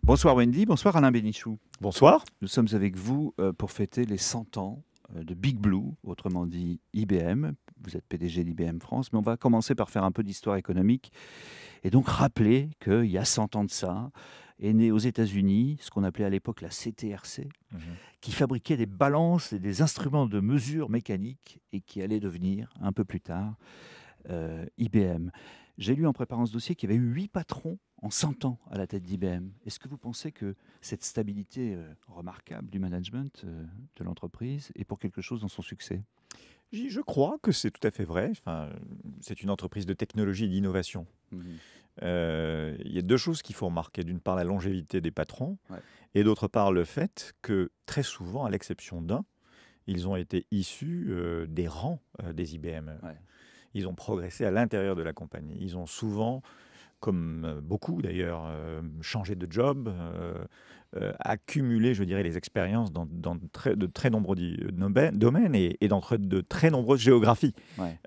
Bonsoir Wendy, bonsoir Alain Bénichou. Bonsoir. Nous sommes avec vous pour fêter les 100 ans de Big Blue, autrement dit IBM. Vous êtes PDG d'IBM France, mais on va commencer par faire un peu d'histoire économique et donc rappeler qu'il y a 100 ans de ça, est né aux États-Unis ce qu'on appelait à l'époque la CTRC, qui fabriquait des balances et des instruments de mesure mécanique et qui allait devenir un peu plus tard IBM. J'ai lu en préparant ce dossier qu'il y avait eu 8 patrons en 100 ans à la tête d'IBM. Est-ce que vous pensez que cette stabilité remarquable du management de l'entreprise est pour quelque chose dans son succès ? Je crois que c'est tout à fait vrai. Enfin, c'est une entreprise de technologie et d'innovation. Il y a deux choses qu'il faut remarquer. D'une part, la longévité des patrons, et d'autre part, le fait que très souvent, à l'exception d'un, ils ont été issus des rangs des IBM. Ils ont progressé à l'intérieur de la compagnie. Ils ont souvent, comme beaucoup d'ailleurs, changé de job, accumulé, je dirais, les expériences dans de très nombreux domaines et dans de très nombreuses géographies.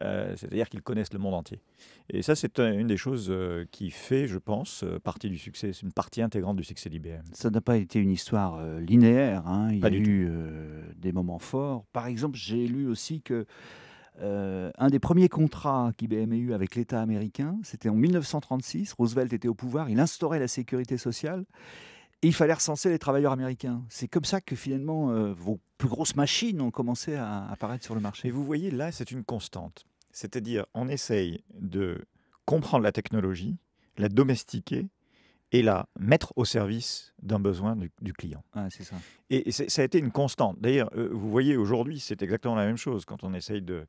C'est-à-dire qu'ils connaissent le monde entier. Et ça, c'est une des choses qui fait, je pense, partie du succès. C'est une partie intégrante du succès d'IBM. Ça n'a pas été une histoire linéaire. Il y a eu des moments forts. Par exemple, j'ai lu aussi que un des premiers contrats qu'IBM a eu avec l'État américain, c'était en 1936. Roosevelt était au pouvoir, il instaurait la sécurité sociale et il fallait recenser les travailleurs américains. C'est comme ça que finalement vos plus grosses machines ont commencé à apparaître sur le marché. Et vous voyez, là, c'est une constante. C'est-à-dire, on essaye de comprendre la technologie, la domestiquer et la mettre au service d'un besoin du client. C'est ça. Et ça a été une constante. D'ailleurs, vous voyez, aujourd'hui, c'est exactement la même chose. Quand on essaye de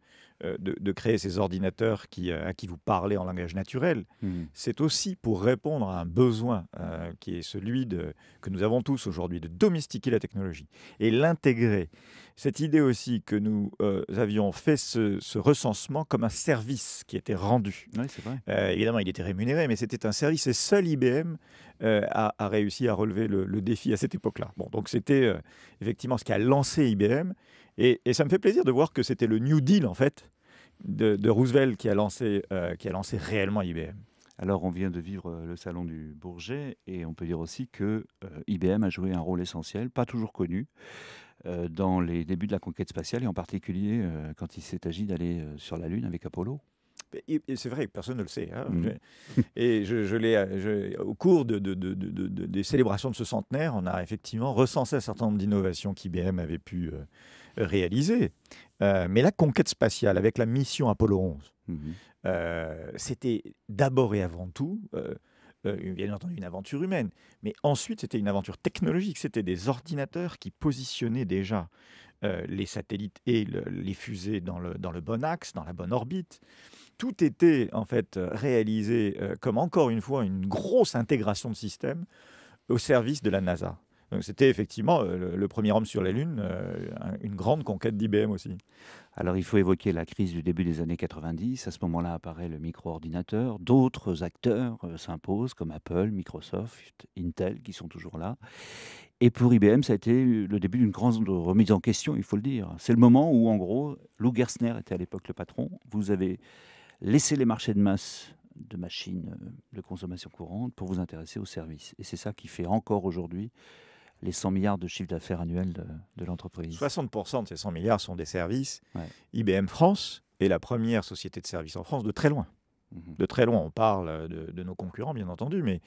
créer ces ordinateurs à qui vous parlez en langage naturel, c'est aussi pour répondre à un besoin qui est celui que nous avons tous aujourd'hui, de domestiquer la technologie et l'intégrer. Cette idée aussi que nous avions fait ce recensement comme un service qui était rendu. Oui, c'est vrai. Évidemment, il était rémunéré, mais c'était un service et seul IBM a réussi à relever le défi à cette époque-là. Bon, donc c'était effectivement ce qui a lancé IBM. Et ça me fait plaisir de voir que c'était le New Deal, en fait, de Roosevelt qui a lancé réellement IBM. Alors, on vient de vivre le salon du Bourget et on peut dire aussi que IBM a joué un rôle essentiel, pas toujours connu, dans les débuts de la conquête spatiale et en particulier quand il s'est agi d'aller sur la Lune avec Apollo. Et c'est vrai, personne ne le sait. Et au cours des célébrations de ce centenaire, on a effectivement recensé un certain nombre d'innovations qu'IBM avait pu réaliser. Mais la conquête spatiale, avec la mission Apollo 11, c'était d'abord et avant tout, bien entendu, une aventure humaine. Mais ensuite, c'était une aventure technologique. C'était des ordinateurs qui positionnaient déjà les satellites et les fusées dans le bon axe, dans la bonne orbite. Tout était en fait réalisé comme encore une fois une grosse intégration de système au service de la NASA. Donc c'était effectivement le premier homme sur la Lune, une grande conquête d'IBM aussi. Alors il faut évoquer la crise du début des années 90. À ce moment-là apparaît le micro-ordinateur. D'autres acteurs s'imposent comme Apple, Microsoft, Intel qui sont toujours là. Et pour IBM, ça a été le début d'une grande remise en question, il faut le dire. C'est le moment où en gros, Lou Gerstner était à l'époque le patron. Vous avez laissé les marchés de masse de machines de consommation courante pour vous intéresser aux services. Et c'est ça qui fait encore aujourd'hui les 100 milliards de chiffre d'affaires annuel de l'entreprise. 60% de ces 100 milliards sont des services. IBM France est la première société de services en France de très loin. De très loin, on parle de nos concurrents, bien entendu, mais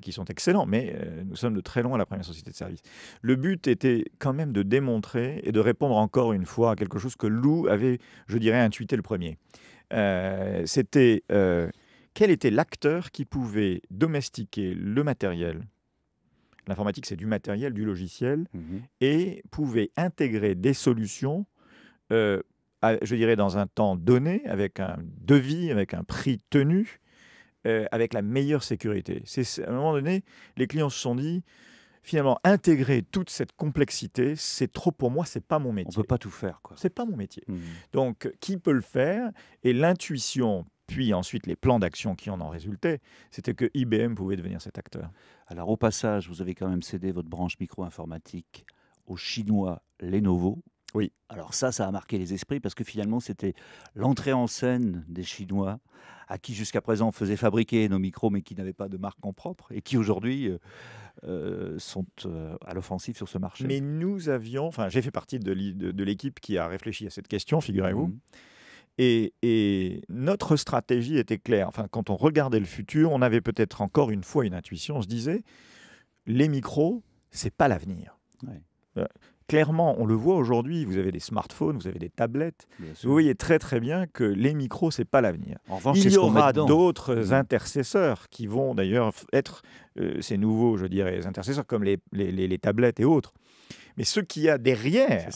qui sont excellents, mais nous sommes de très loin la première société de services. Le but était quand même de démontrer et de répondre encore une fois à quelque chose que Lou avait, je dirais, intuité le premier. C'était quel était l'acteur qui pouvait domestiquer le matériel. L'informatique, c'est du matériel, du logiciel, et pouvait intégrer des solutions, je dirais, dans un temps donné, avec un devis, avec un prix tenu, avec la meilleure sécurité. À un moment donné, les clients se sont dit, finalement, intégrer toute cette complexité, c'est trop pour moi, c'est pas mon métier. On ne peut pas tout faire, quoi. C'est pas mon métier. Donc, qui peut le faire? Et l'intuition, puis ensuite les plans d'action qui en résultaient, c'était que IBM pouvait devenir cet acteur. Alors, au passage, vous avez quand même cédé votre branche micro-informatique au chinois Lenovo. Oui. Alors ça a marqué les esprits parce que finalement, c'était l'entrée en scène des Chinois à qui jusqu'à présent on faisait fabriquer nos micros mais qui n'avaient pas de marque en propre et qui aujourd'hui sont à l'offensive sur ce marché. Mais nous avions, enfin j'ai fait partie de l'équipe qui a réfléchi à cette question, figurez-vous. Et notre stratégie était claire. Enfin, quand on regardait le futur, on avait peut-être encore une fois une intuition. On se disait, les micros, c'est pas l'avenir. Ouais. Clairement, on le voit aujourd'hui. Vous avez des smartphones, vous avez des tablettes. Vous voyez très très bien que les micros, c'est pas l'avenir. En revanche, il y aura d'autres intercesseurs qui vont d'ailleurs être ces nouveaux, je dirais, intercesseurs comme les tablettes et autres. Mais ce qu'il y a derrière,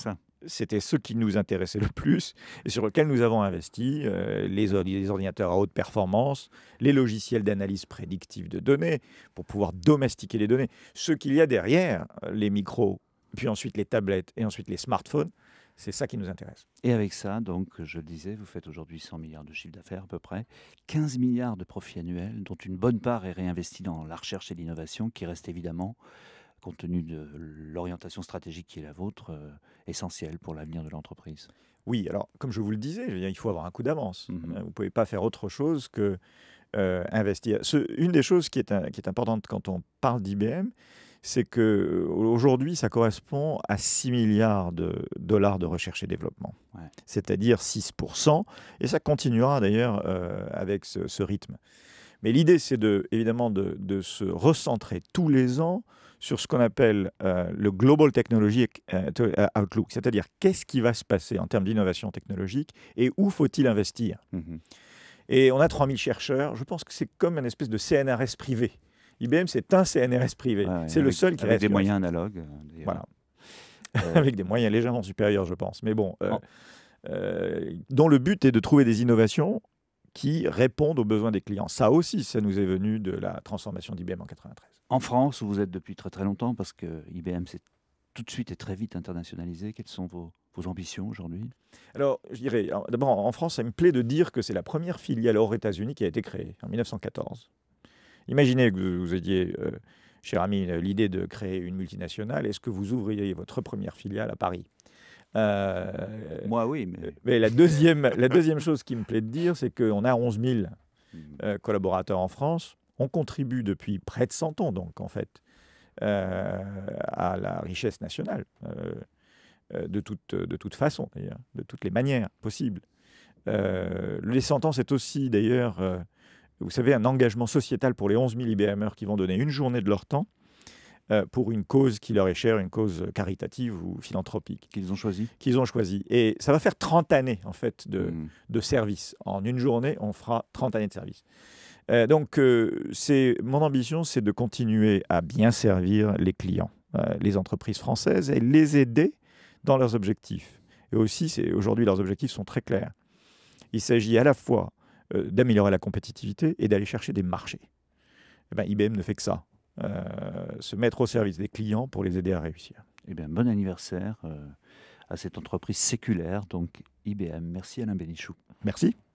c'était ce qui nous intéressait le plus et sur lequel nous avons investi, les ordinateurs à haute performance, les logiciels d'analyse prédictive de données pour pouvoir domestiquer les données. Ce qu'il y a derrière, les micros, puis ensuite les tablettes et ensuite les smartphones, c'est ça qui nous intéresse. Et avec ça, donc, je le disais, vous faites aujourd'hui 100 milliards de chiffre d'affaires à peu près, 15 milliards de profits annuels, dont une bonne part est réinvestie dans la recherche et l'innovation, qui reste évidemment, compte tenu de l'orientation stratégique qui est la vôtre, essentielle pour l'avenir de l'entreprise. Oui, alors comme je vous le disais, il faut avoir un coup d'avance. Vous ne pouvez pas faire autre chose que investir. Une des choses qui est importante quand on parle d'IBM, c'est qu'aujourd'hui, ça correspond à 6 milliards de dollars de recherche et développement, c'est-à-dire 6%, et ça continuera d'ailleurs avec ce rythme. Mais l'idée, c'est évidemment de se recentrer tous les ans sur ce qu'on appelle le Global Technology Outlook, c'est-à-dire qu'est-ce qui va se passer en termes d'innovation technologique et où faut-il investir. Et on a 3000 chercheurs, je pense que c'est comme une espèce de CNRS privé. IBM, c'est un CNRS privé. C'est le seul qui reste. Avec des moyens analogues. Voilà. Avec des moyens légèrement supérieurs, je pense. Mais bon, dont le but est de trouver des innovations qui répondent aux besoins des clients. Ça aussi, ça nous est venu de la transformation d'IBM en 1993. En France, où vous êtes depuis très très longtemps, parce que IBM s'est tout de suite et très vite internationalisé, quelles sont vos ambitions aujourd'hui? Alors, je dirais, d'abord, en France, ça me plaît de dire que c'est la première filiale hors États-Unis qui a été créée en 1914. Imaginez que vous ayez, cher ami, l'idée de créer une multinationale. Est-ce que vous ouvriez votre première filiale à Paris? Moi, oui. Mais la deuxième chose qui me plaît de dire, c'est qu'on a 11 000 collaborateurs en France. On contribue depuis près de 100 ans, donc, en fait, à la richesse nationale, de toute façon, d'ailleurs, de toutes les manières possibles. Les 100 ans, c'est aussi, d'ailleurs, vous savez, un engagement sociétal pour les 11 000 IBMers qui vont donner une journée de leur temps pour une cause qui leur est chère, une cause caritative ou philanthropique. Qu'ils ont choisi. Qu'ils ont choisi. Et ça va faire 30 années, en fait, de service. En une journée, on fera 30 années de service. Donc, mon ambition, c'est de continuer à bien servir les clients, les entreprises françaises, et les aider dans leurs objectifs. Et aussi, aujourd'hui, leurs objectifs sont très clairs. Il s'agit à la fois d'améliorer la compétitivité et d'aller chercher des marchés. Eh bien, IBM ne fait que ça. Se mettre au service des clients pour les aider à réussir. Eh bien, bon anniversaire à cette entreprise séculaire, donc IBM. Merci Alain Bénichou. Merci.